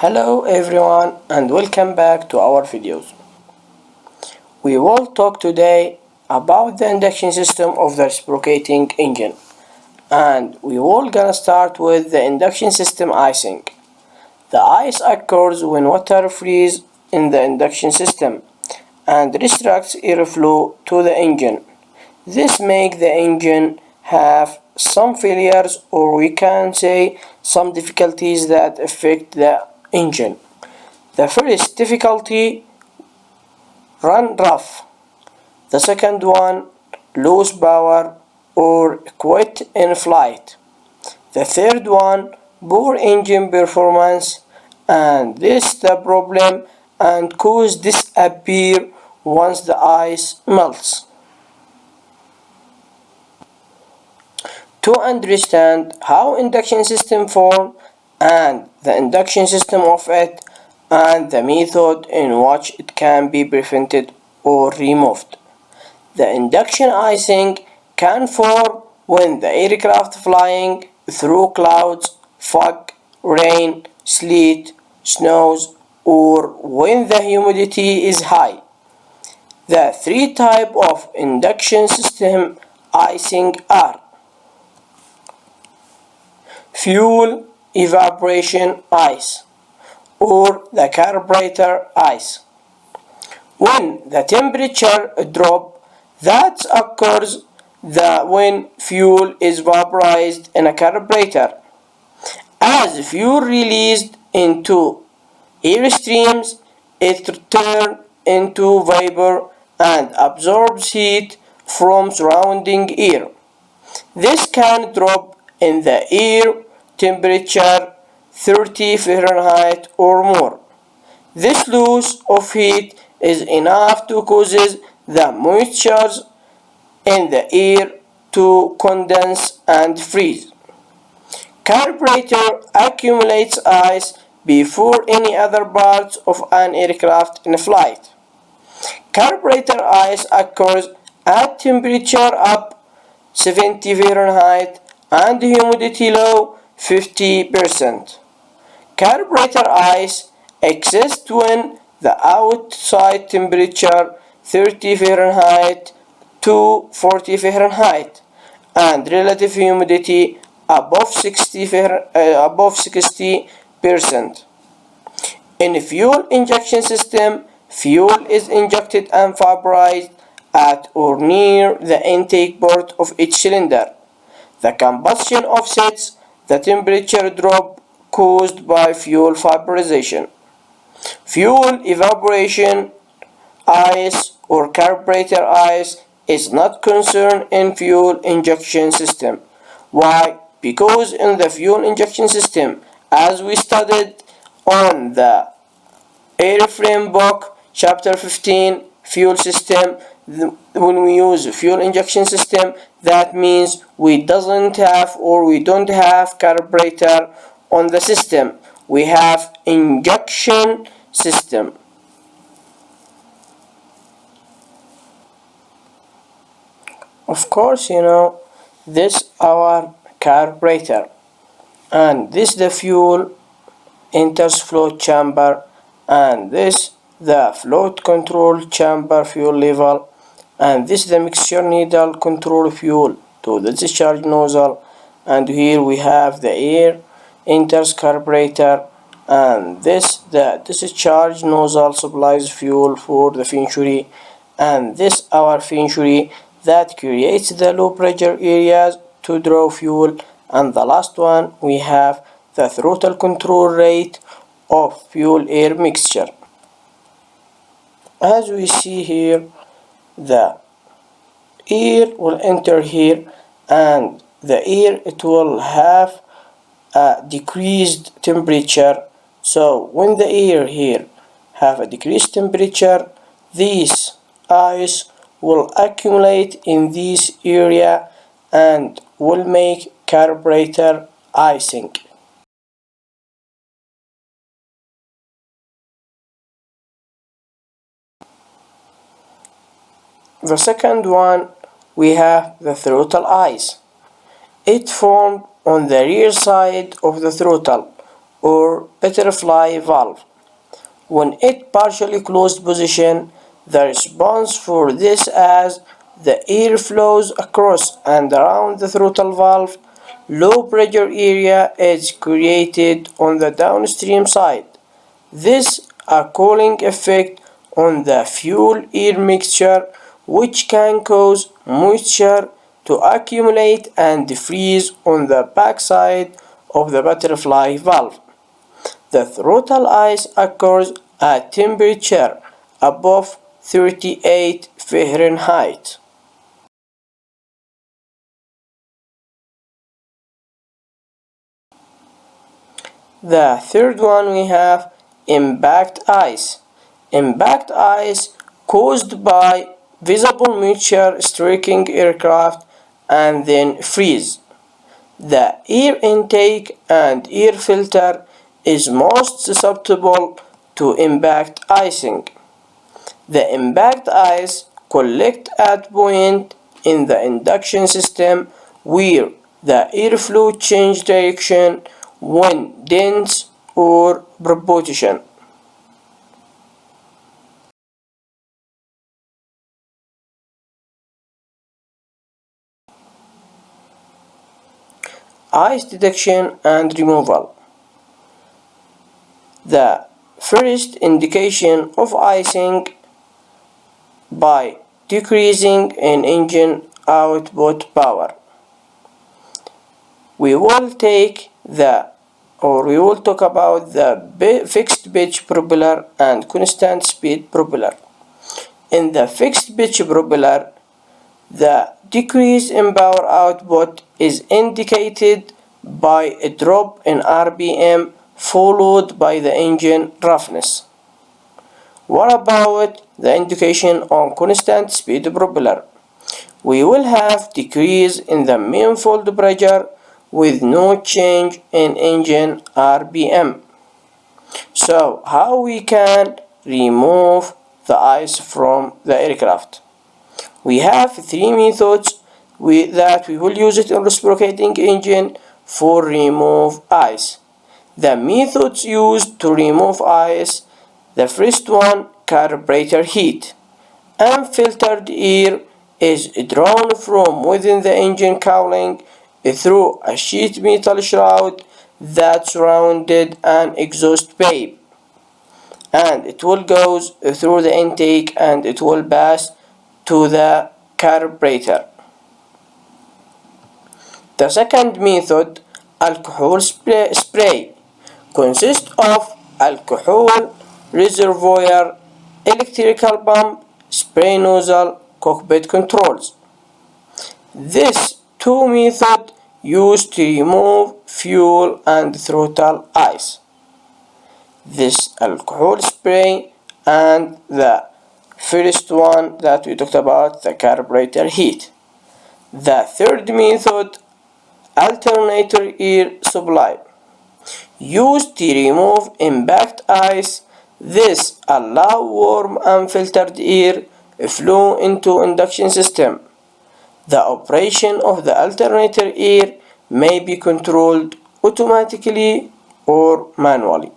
Hello everyone and welcome back to our videos. We will talk today about the induction system of the reciprocating engine, and we will gonna start with the induction system icing. The ice occurs when water freezes in the induction system and restricts airflow to the engine. This makes the engine have some failures, or we can say some difficulties that affect the engine. The first difficulty, run rough. The second one, lose power or quit in flight. The third one, poor engine performance, and this the problem and cause disappear once the ice melts. To understand how induction system form and the induction system of it and the method in which it can be prevented or removed. The induction icing can form when the aircraft flying through clouds, fog, rain, sleet, snows, or when the humidity is high. The three types of induction system icing are fuel evaporation ice or the carburetor ice. When the temperature drop, that occurs when fuel is vaporized in a carburetor. As fuel released into air streams, it turns into vapor and absorbs heat from surrounding air. This can drop in the air temperature 30 Fahrenheit or more. This loss of heat is enough to cause the moisture in the air to condense and freeze. Carburetor accumulates ice before any other parts of an aircraft in flight. Carburetor ice occurs at temperature up 70 Fahrenheit and humidity low 50%. Carburetor ice exists when the outside temperature 30 Fahrenheit to 40 Fahrenheit and relative humidity above 60%. In a fuel injection system, fuel is injected and vaporized at or near the intake port of each cylinder. The combustion offsets the temperature drop caused by fuel vaporization. Fuel evaporation ice or carburetor ice is not concerned in fuel injection system. Why? Because in the fuel injection system, as we studied on the airframe book chapter 15 fuel system, when we use fuel injection system, that means we don't have carburetor on the system. We have injection system. Of course, this our carburetor, and this the fuel enters float chamber, and this the float control chamber fuel level, and this the mixture needle control fuel to the discharge nozzle, and here we have the air enters carburetor, and this the discharge nozzle supplies fuel for the venturi, and this our venturi that creates the low pressure areas to draw fuel, and the last one we have the throttle control rate of fuel air mixture. As we see here, the air will enter here, and the air it will have a decreased temperature. So when the air here have a decreased temperature, this ice will accumulate in this area and will make carburetor icing. The second one, we have the throttle ice. It formed on the rear side of the throttle or butterfly valve. When it partially closed position, the response for this as the air flows across and around the throttle valve, low pressure area is created on the downstream side. This a cooling effect on the fuel-air mixture, which can cause moisture to accumulate and freeze on the backside of the butterfly valve. The throttle ice occurs at temperature above 38 Fahrenheit. The third one we have impact ice. Impact ice caused by visible mixture striking aircraft and then freeze. The air intake and air filter is most susceptible to impact icing. The impact ice collect at point in the induction system where the airflow change direction when dense or propulsion. Ice detection and removal. The first indication of icing by decreasing in engine output power. We will talk about the fixed pitch propeller and constant speed propeller. In the fixed pitch propeller, the decrease in power output is indicated by a drop in RPM followed by the engine roughness. What about the indication on constant speed propeller? We will have decrease in the manifold pressure with no change in engine RPM. So how we can remove the ice from the aircraft? We have three methods that we will use it in reciprocating engine for remove ice. The methods used to remove ice: the first one, carburetor heat. Unfiltered air is drawn from within the engine cowling through a sheet metal shroud that surrounded an exhaust pipe, and it will go through the intake and it will pass to the carburetor. The second method, alcohol spray, consists of alcohol reservoir, electrical pump, spray nozzle, cockpit controls. This two methods used to remove fuel and throttle ice. This alcohol spray and the first one that we talked about, the carburetor heat. The third method, alternator air supply, used to remove impact ice. This allows warm unfiltered air flow into induction system. The operation of the alternator air may be controlled automatically or manually.